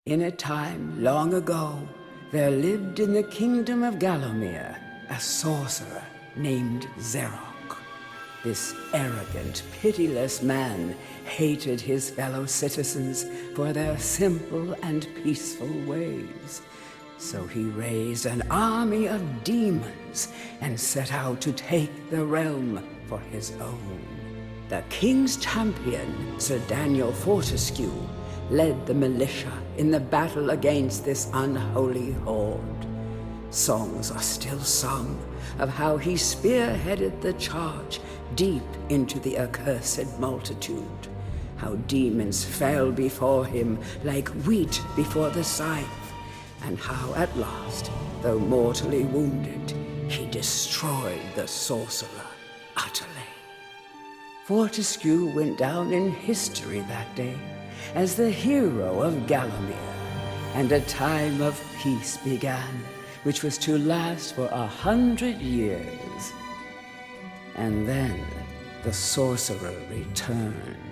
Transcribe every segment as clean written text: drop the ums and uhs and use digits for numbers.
In a time long ago, there lived in the kingdom of Gallowmere a sorcerer named Zerok. This arrogant, pitiless man hated his fellow citizens for their simple and peaceful ways. So he raised an army of demons and set out to take the realm for his own. The king's champion, Sir Daniel Fortescue, led the militia in the battle against this unholy horde. Songs are still sung of how he spearheaded the charge deep into the accursed multitude, how demons fell before him like wheat before the scythe, and how at last, though mortally wounded, he destroyed the sorcerer utterly. Fortescue went down in history that day as the hero of Gallowmere, and a time of peace began, which was to last for 100 years. And then the sorcerer returned.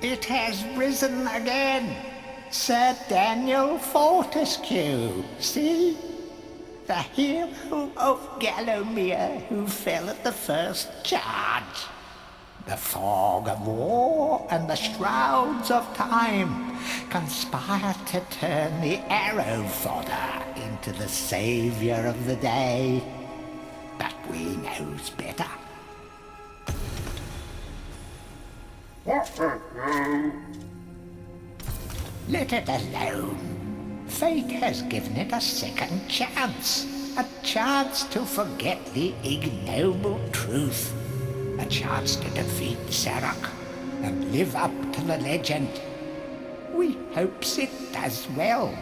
It has risen again. Sir Daniel Fortescue, see? The hero of Gallowmere who fell at the first charge. The fog of war and the shrouds of time conspire to turn the arrow fodder into the saviour of the day. But we knows better. Let it alone. Fate has given it a second chance. A chance to forget the ignoble truth. A chance to defeat Zarok and live up to the legend. We hopes it does well.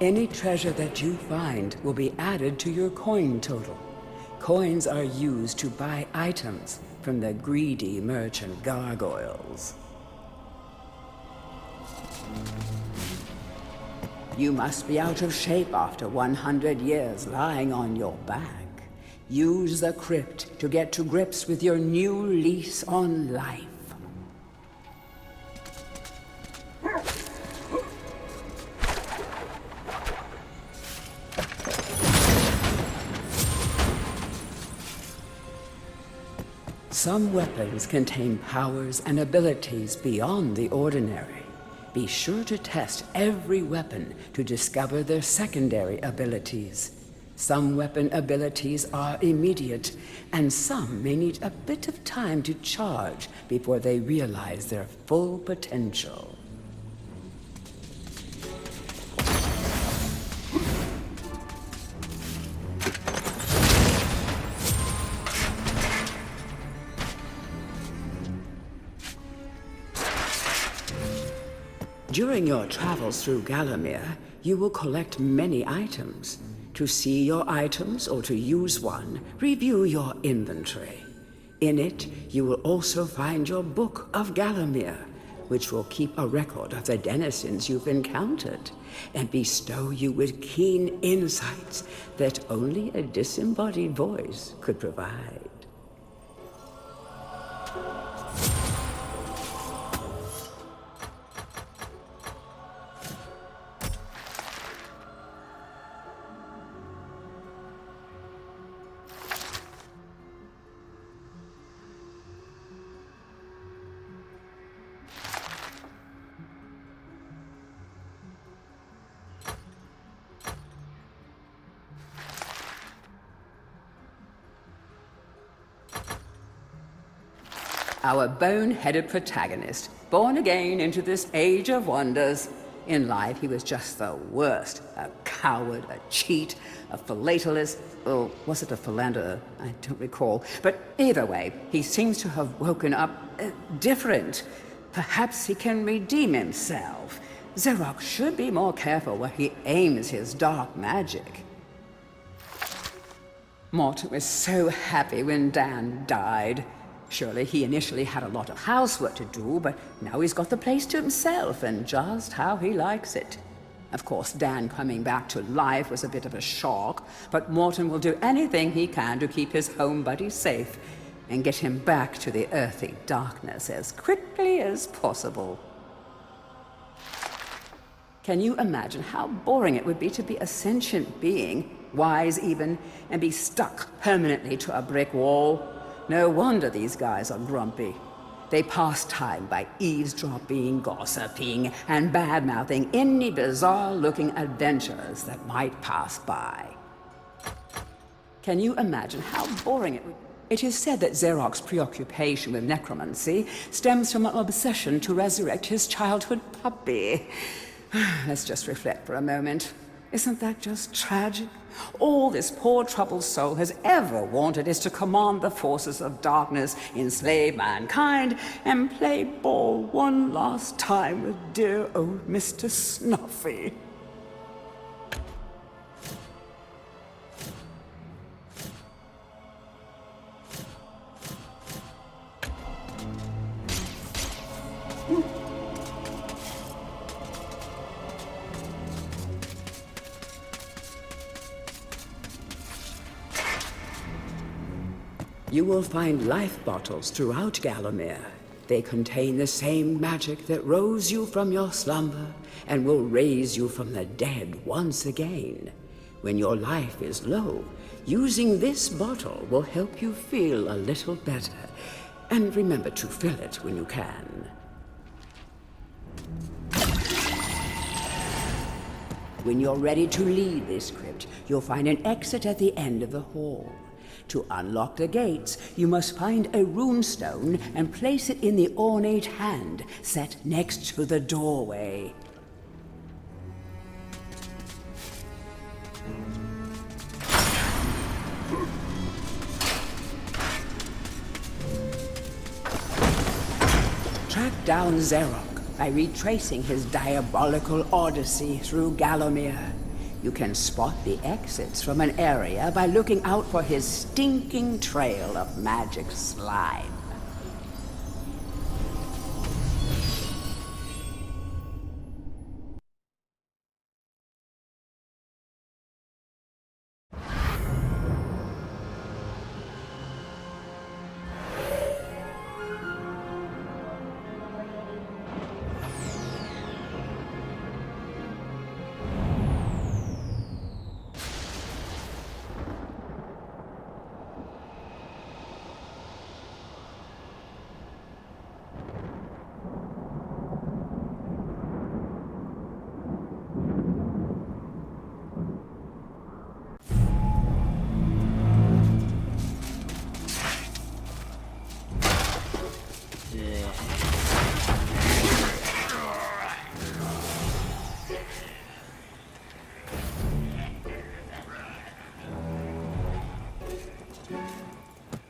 Any treasure that you find will be added to your coin total. Coins are used to buy items from the greedy merchant gargoyles. You must be out of shape after 100 years lying on your back. Use the crypt to get to grips with your new lease on life. Some weapons contain powers and abilities beyond the ordinary. Be sure to test every weapon to discover their secondary abilities. Some weapon abilities are immediate, and some may need a bit of time to charge before they realize their full potential. During your travels through Gallowmere, you will collect many items. To see your items or to use one, review your inventory. In it, you will also find your Book of Gallowmere, which will keep a record of the denizens you've encountered and bestow you with keen insights that only a disembodied voice could provide. our bone-headed protagonist, born again into this age of wonders. In life, he was just the worst. A coward, a cheat, a philatelist, or was it a philanderer? I don't recall. But either way, he seems to have woken up different. Perhaps he can redeem himself. Xerox should be more careful where he aims his dark magic. Morton was so happy when Dan died. Surely he initially had a lot of housework to do, but now he's got the place to himself and just how he likes it. Of course, Dan coming back to life was a bit of a shock, but Morton will do anything he can to keep his home buddy safe and get him back to the earthy darkness as quickly as possible. Can you imagine how boring it would be to be a sentient being, wise even, and be stuck permanently to a brick wall? No wonder these guys are grumpy. They pass time by eavesdropping, gossiping, and bad-mouthing any bizarre-looking adventurers that might pass by. Can you imagine how boring it would be? It is said that Xerox's preoccupation with necromancy stems from an obsession to resurrect his childhood puppy. Let's just reflect for a moment. Isn't that just tragic? All this poor troubled soul has ever wanted is to command the forces of darkness, enslave mankind, and play ball one last time with dear old Mr. Snuffy. You will find life bottles throughout Gallowmere. They contain the same magic that rose you from your slumber and will raise you from the dead once again. When your life is low, using this bottle will help you feel a little better. And remember to fill it when you can. When you're ready to leave this crypt, you'll find an exit at the end of the hall. To unlock the gates, you must find a runestone and place it in the ornate hand set next to the doorway. Track down Xerox by retracing his diabolical odyssey through Gallowmere. You can spot the exits from an area by looking out for his stinking trail of magic slime.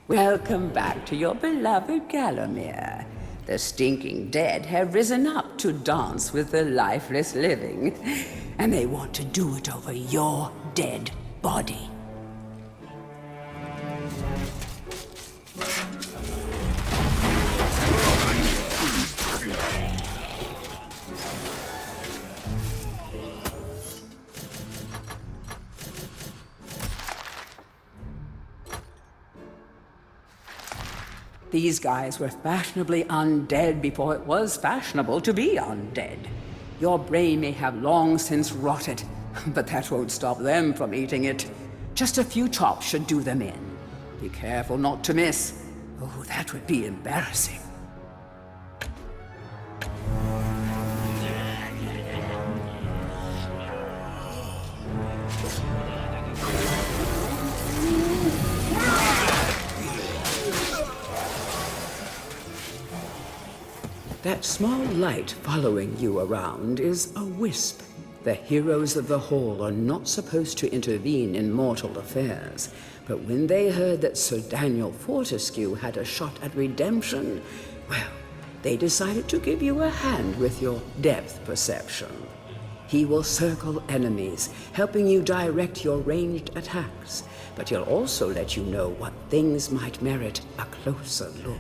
Welcome back to your beloved Gallowmere. The stinking dead have risen up to dance with the lifeless living, and they want to do it over your dead body. These guys were fashionably undead before it was fashionable to be undead. Your brain may have long since rotted, but that won't stop them from eating it. Just a few chops should do them in. Be careful not to miss. Oh, that would be embarrassing. That small light following you around is a wisp. The heroes of the Hall are not supposed to intervene in mortal affairs, but when they heard that Sir Daniel Fortescue had a shot at redemption, well, they decided to give you a hand with your depth perception. He will circle enemies, helping you direct your ranged attacks, but he'll also let you know what things might merit a closer look.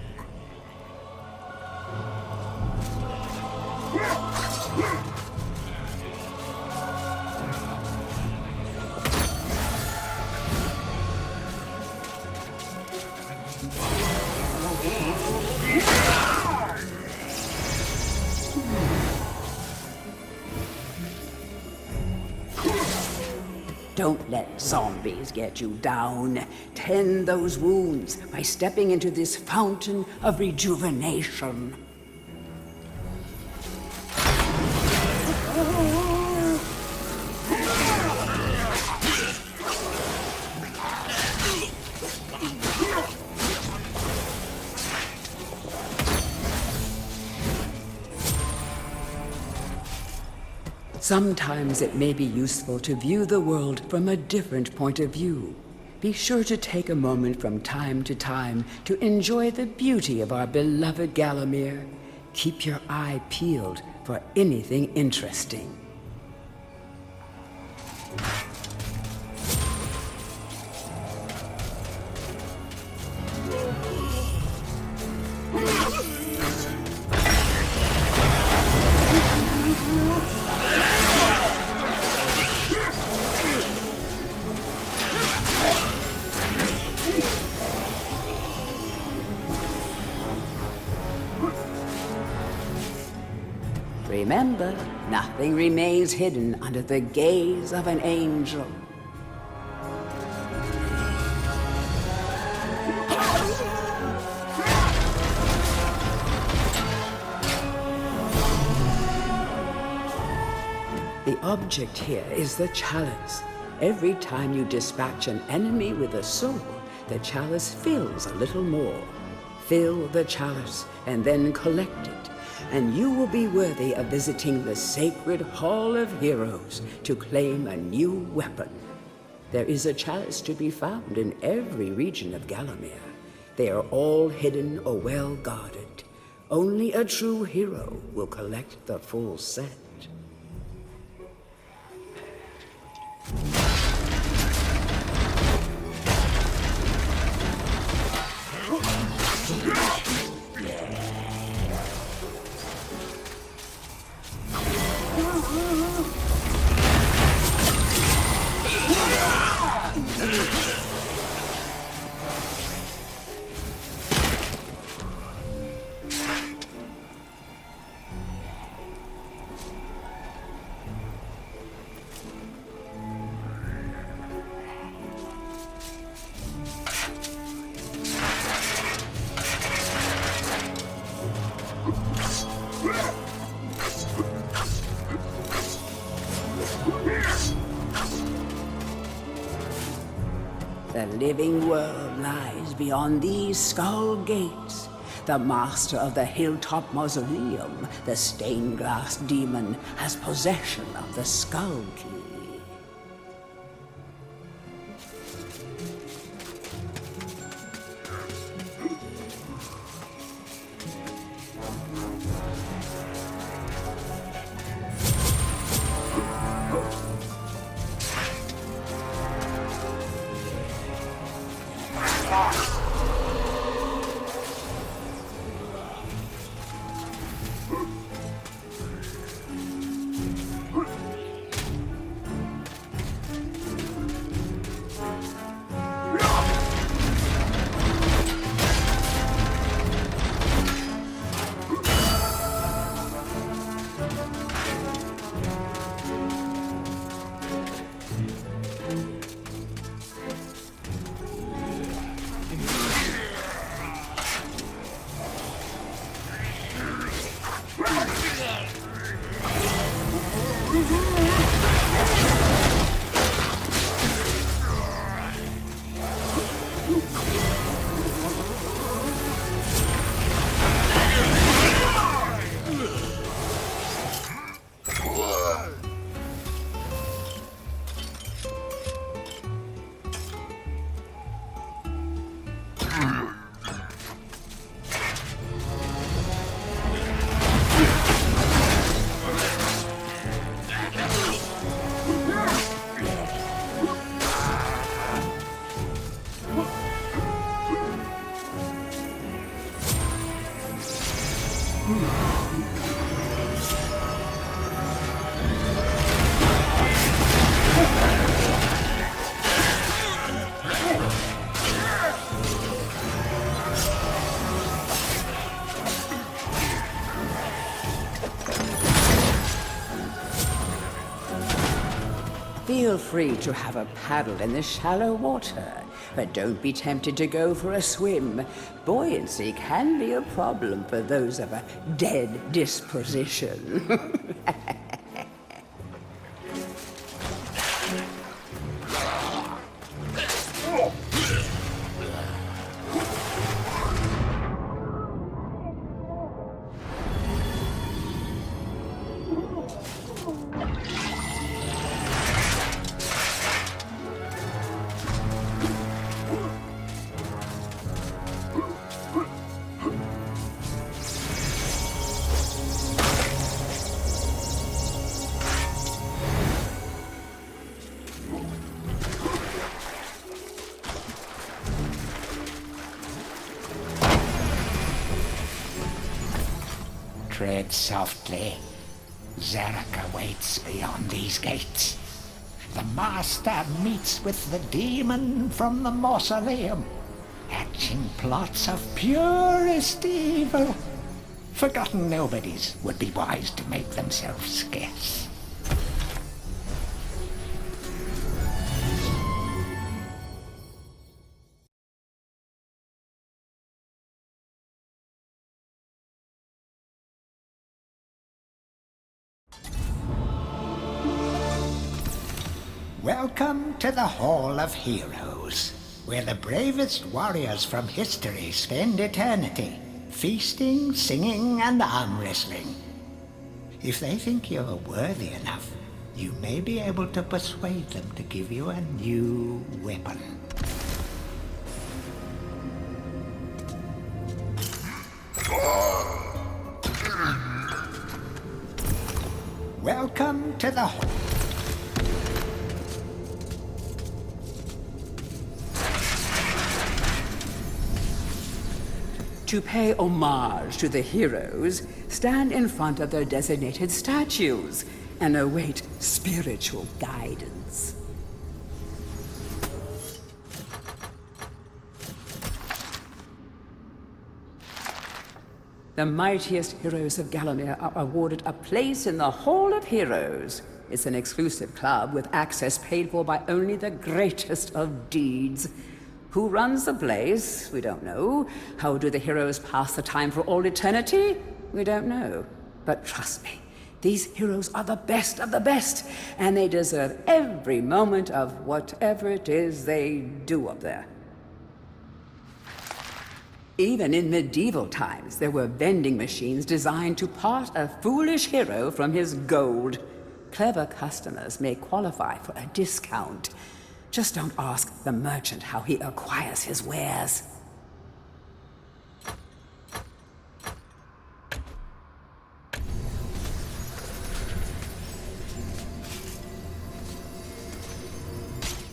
Don't let zombies get you down. Tend those wounds by stepping into this fountain of rejuvenation. Sometimes it may be useful to view the world from a different point of view. Be sure to take a moment from time to time to enjoy the beauty of our beloved Gallowmere. Keep your eye peeled for anything interesting. Remember, nothing remains hidden under the gaze of an angel. The object here is the chalice. Every time you dispatch an enemy with a soul, the chalice fills a little more. Fill the chalice and then collect it, and you will be worthy of visiting the sacred Hall of Heroes to claim a new weapon. There is a chalice to be found in every region of Gallowmere. They are all hidden or well guarded. Only a true hero will collect the full set. The living world lies beyond these skull gates. The master of the Hilltop Mausoleum, the stained glass demon, has possession of the skull key. Feel free to have a paddle in the shallow water, but don't be tempted to go for a swim. Buoyancy can be a problem for those of a dead disposition. Tread softly. Zarek awaits beyond these gates. The Master meets with the demon from the mausoleum, hatching plots of purest evil. Forgotten nobodies would be wise to make themselves scarce. Welcome to the Hall of Heroes, where the bravest warriors from history spend eternity, feasting, singing, and arm wrestling. If they think you're worthy enough, you may be able to persuade them to give you a new weapon. Welcome to the To pay homage to the heroes, stand in front of their designated statues and await spiritual guidance. The mightiest heroes of Gallowmere are awarded a place in the Hall of Heroes. It's an exclusive club with access paid for by only the greatest of deeds. Who runs the place? We don't know. How do the heroes pass the time for all eternity? We don't know. But trust me, these heroes are the best of the best, and they deserve every moment of whatever it is they do up there. Even in medieval times, there were vending machines designed to part a foolish hero from his gold. Clever customers may qualify for a discount. Just don't ask the merchant how he acquires his wares.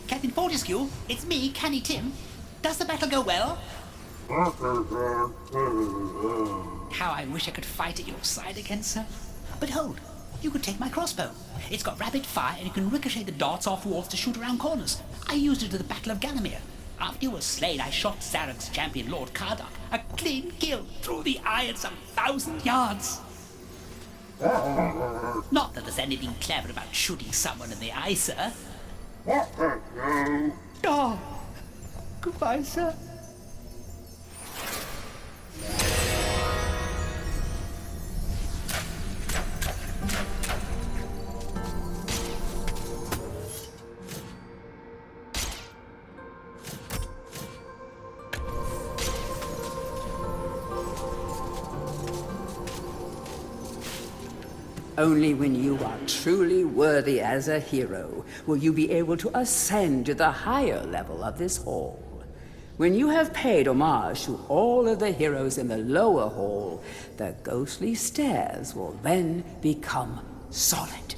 Captain Fortescue, it's me, Canny Tim. Does the battle go well? How I wish I could fight at your side again, sir. But hold, you could take my crossbow. It's got rapid fire and you can ricochet the darts off walls to shoot around corners. I used it at the Battle of Gallowmere. After you were slain, I shot Zarek's champion, Lord Kardok. A clean kill through the eye at some 1,000 yards. Not that there's anything clever about shooting someone in the eye, sir. Oh, goodbye, sir. Only when you are truly worthy as a hero will you be able to ascend to the higher level of this hall. When you have paid homage to all of the heroes in the lower hall, the ghostly stairs will then become solid.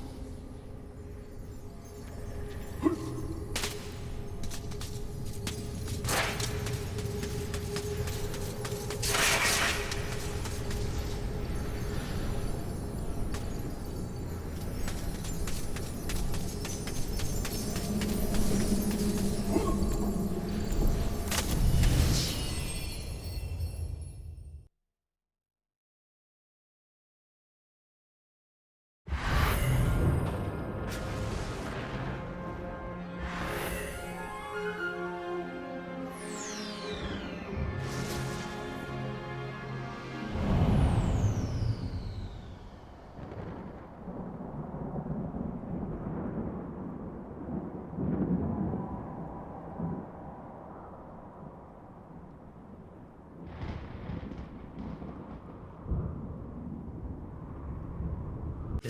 So,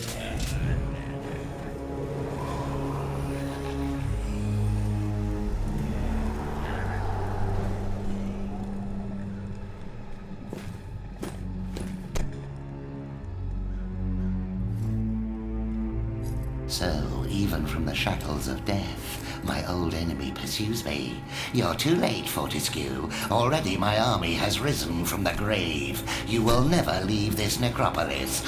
even from the shackles of death, my old enemy pursues me. You're too late, Fortescue. Already my army has risen from the grave. You will never leave this necropolis.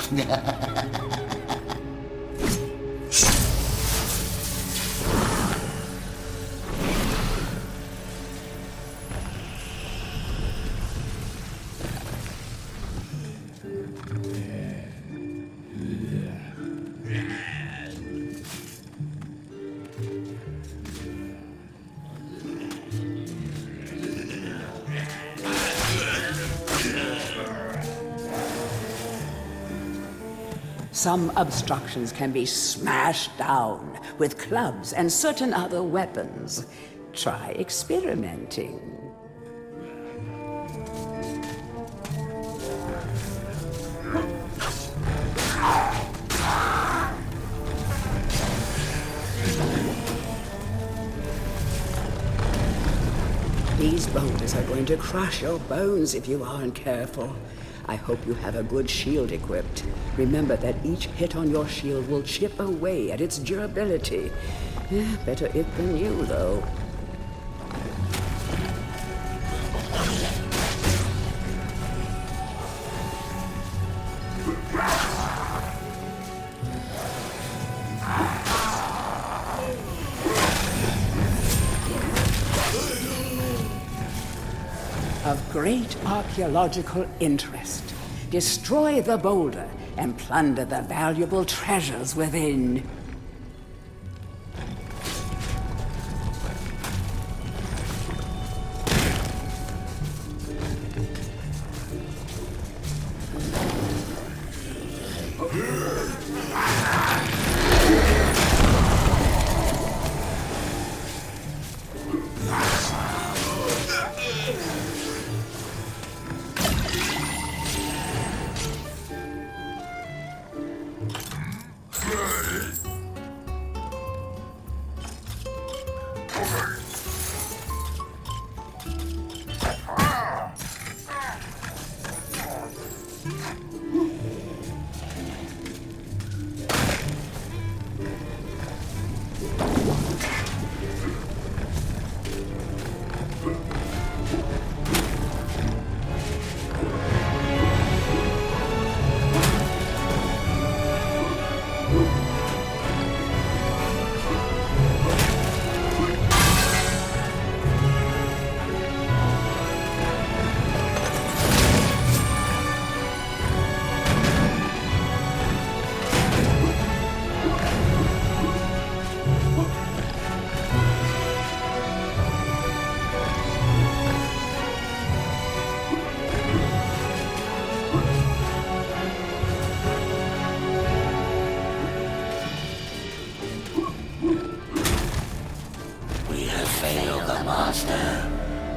Some obstructions can be smashed down with clubs and certain other weapons. Try experimenting. These boulders are going to crush your bones if you aren't careful. I hope you have a good shield equipped. Remember that each hit on your shield will chip away at its durability. Better it than you, though. Of great archaeological interest. Destroy the boulder and plunder the valuable treasures within.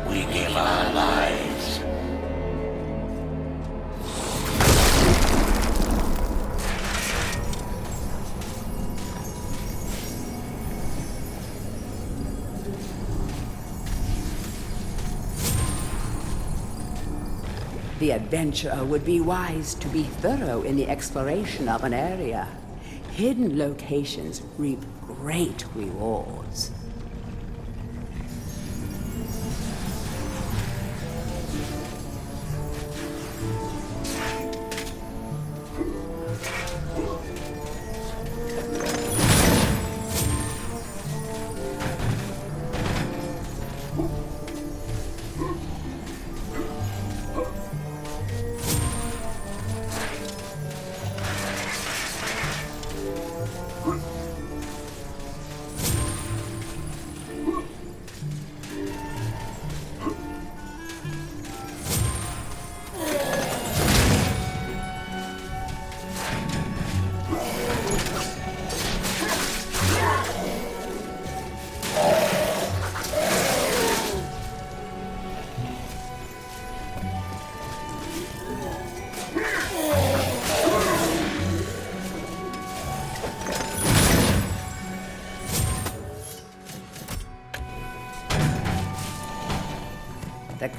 We give our lives. The adventurer would be wise to be thorough in the exploration of an area. Hidden locations reap great rewards.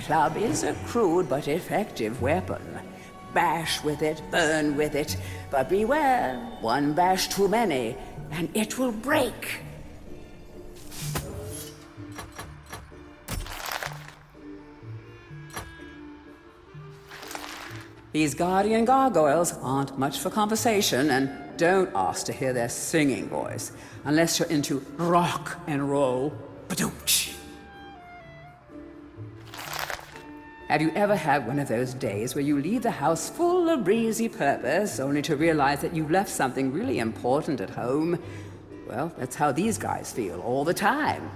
club is a crude but effective weapon. Bash with it, burn with it, but beware, one bash too many, and it will break. These guardian gargoyles aren't much for conversation, and don't ask to hear their singing voice, unless you're into rock and roll. Ba-doom-tsh. Have you ever had one of those days where you leave the house full of breezy purpose, only to realize that you've left something really important at home? Well, that's how these guys feel all the time.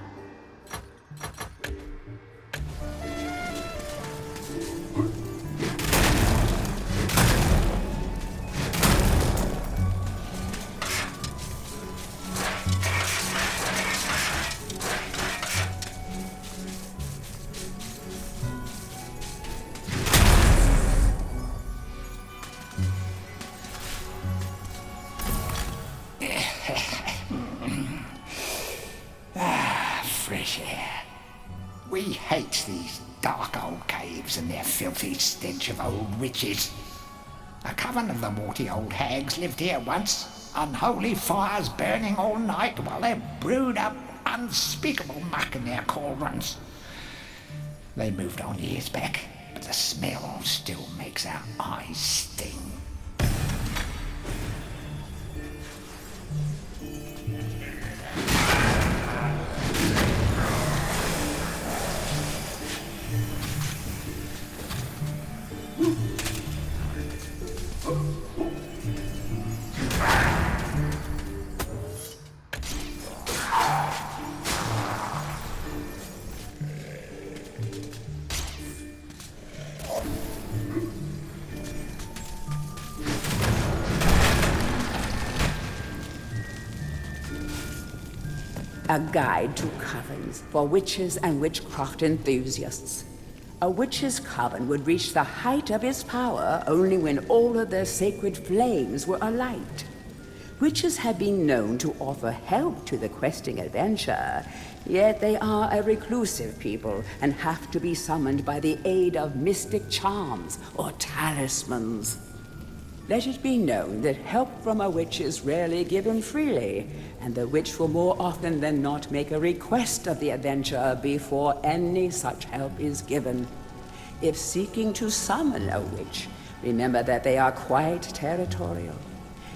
Fresh air. We hate these dark old caves and their filthy stench of old witches. A coven of the warty old hags lived here once, unholy fires burning all night while they brewed up unspeakable muck in their cauldrons. They moved on years back, but the smell still makes our eyes sting. A guide to covens for witches and witchcraft enthusiasts. A witch's coven would reach the height of its power only when all of their sacred flames were alight. Witches have been known to offer help to the questing adventurer, yet they are a reclusive people and have to be summoned by the aid of mystic charms or talismans. Let it be known that help from a witch is rarely given freely, and the witch will more often than not make a request of the adventurer before any such help is given. If seeking to summon a witch, remember that they are quite territorial.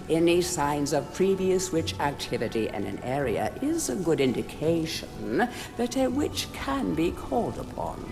Any signs of previous witch activity in an area is a good indication that a witch can be called upon.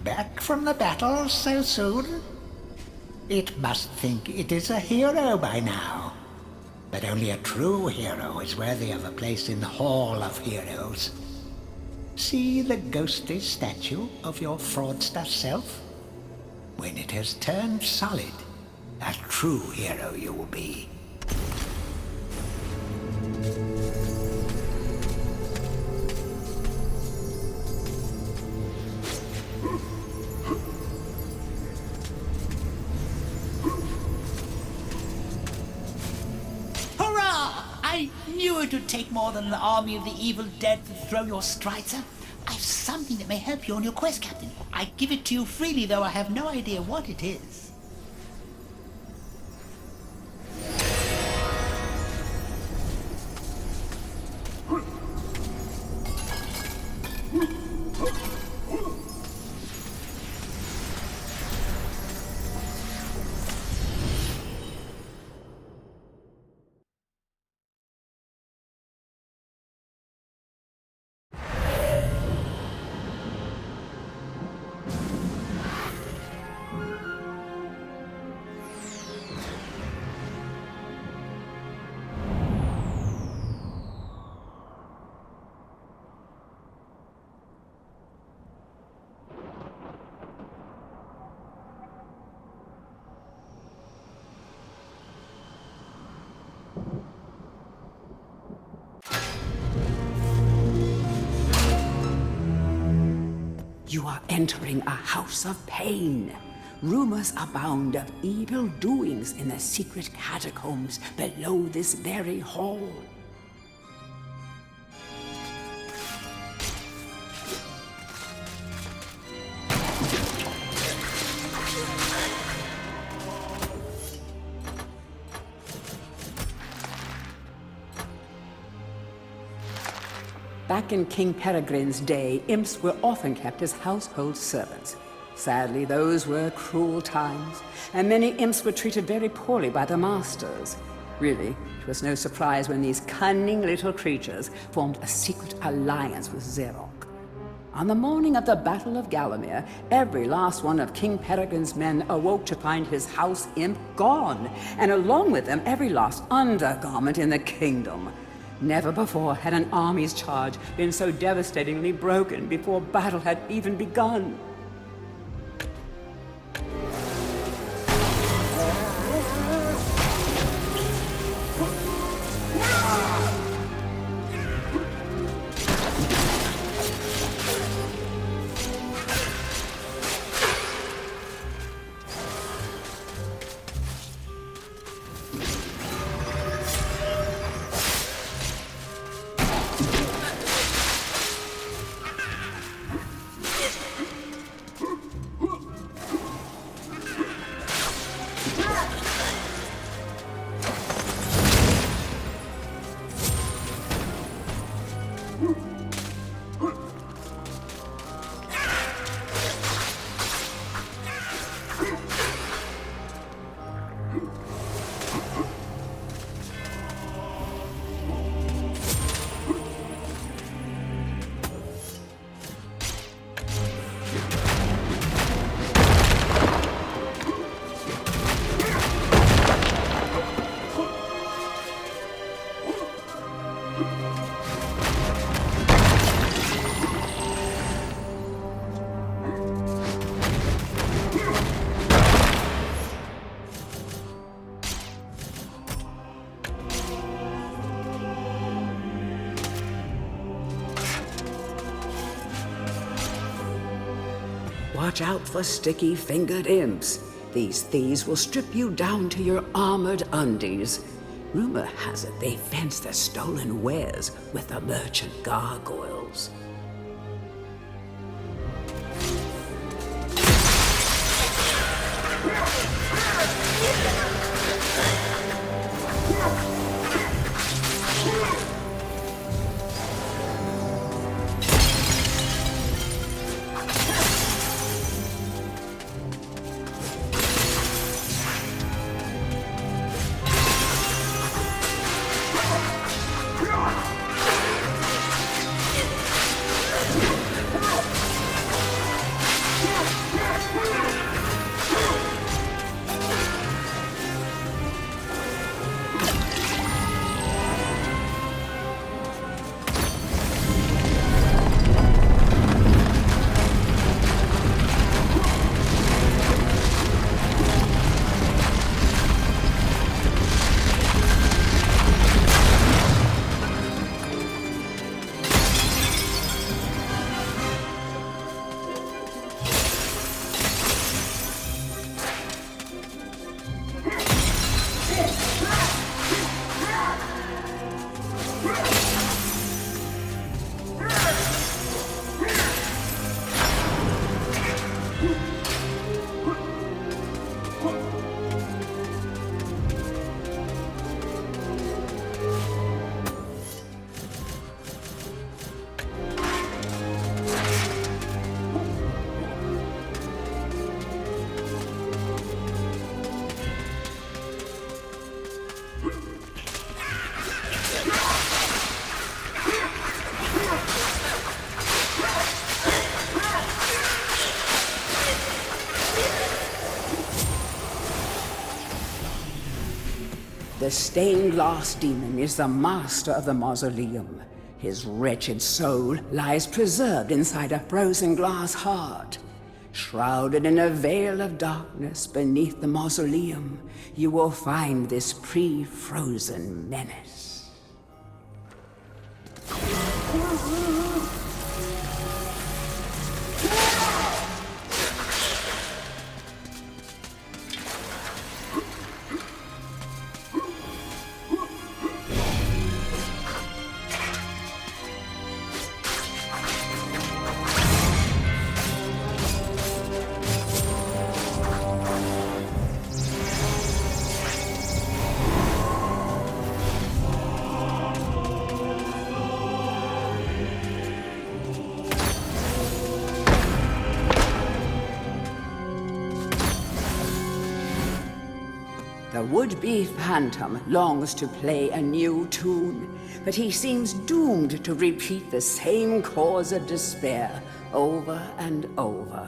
Back from the battle so soon? It must think it is a hero by now. But only a true hero is worthy of a place in the Hall of Heroes. See the ghostly statue of your fraudster self? When it has turned solid, a true hero you will be. knew it would take more than an army of the evil dead to throw your strider. I've something that may help you on your quest, Captain. I give it to you freely, though I have no idea what it is. You are entering a house of pain. Rumors abound of evil doings in the secret catacombs below this very hall. Back in King Peregrine's day, imps were often kept as household servants. Sadly, those were cruel times, and many imps were treated very poorly by the masters. Really, it was no surprise when these cunning little creatures formed a secret alliance with Xeroc. On the morning of the Battle of Gallowmere, every last one of King Peregrine's men awoke to find his house imp gone, and along with them every last undergarment in the kingdom. Never before had an army's charge been so devastatingly broken before battle had even begun. Watch out for sticky-fingered imps. These thieves will strip you down to your armored undies. Rumor has it they fence their stolen wares with the merchant gargoyles. The stained glass demon is the master of the mausoleum. His wretched soul lies preserved inside a frozen glass heart. Shrouded in a veil of darkness beneath the mausoleum, you will find this pre-frozen menace. The would-be phantom longs to play a new tune, but he seems doomed to repeat the same cause of despair over and over.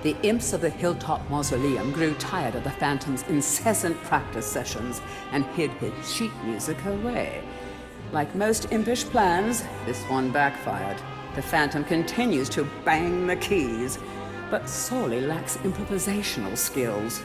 The imps of the Hilltop Mausoleum grew tired of the Phantom's incessant practice sessions and hid his sheet music away. Like most impish plans, this one backfired. The Phantom continues to bang the keys, but sorely lacks improvisational skills.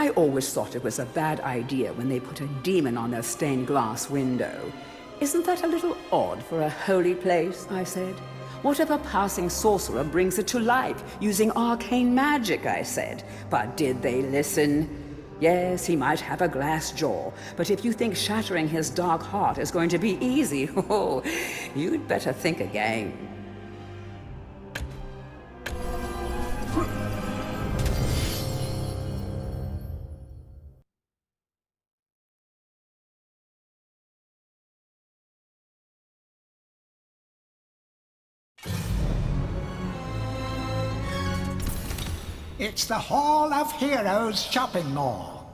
I always thought it was a bad idea when they put a demon on their stained glass window. Isn't that a little odd for a holy place? I said. What if a passing sorcerer brings it to life using arcane magic? I said. But did they listen? Yes, he might have a glass jaw, but if you think shattering his dark heart is going to be easy, oh, you'd better think again. It's the Hall of Heroes shopping mall.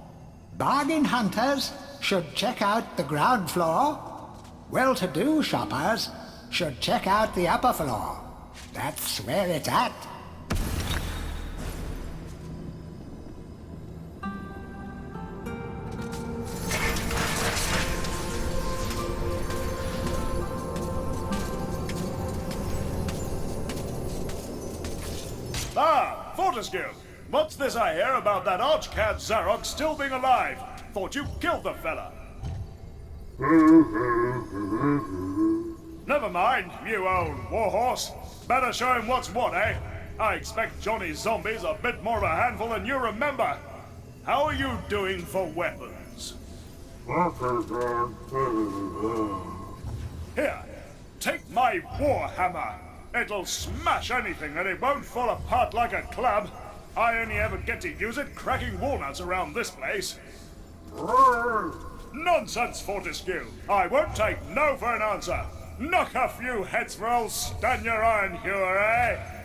Bargain hunters should check out the ground floor. Well-to-do shoppers should check out the upper floor. That's where it's at. Ah, Fortescue! What's this I hear about that archcad Zarok still being alive? Thought you killed the fella. Never mind, you old warhorse. Better show him what's what, eh? I expect Johnny's zombies a bit more of a handful than you remember. How are you doing for weapons? Here, take my warhammer. It'll smash anything and it won't fall apart like a club. I only ever get to use it cracking walnuts around this place. Nonsense, Fortescue. I won't take no for an answer. Knock a few heads for old Stan your Iron Hewer, eh?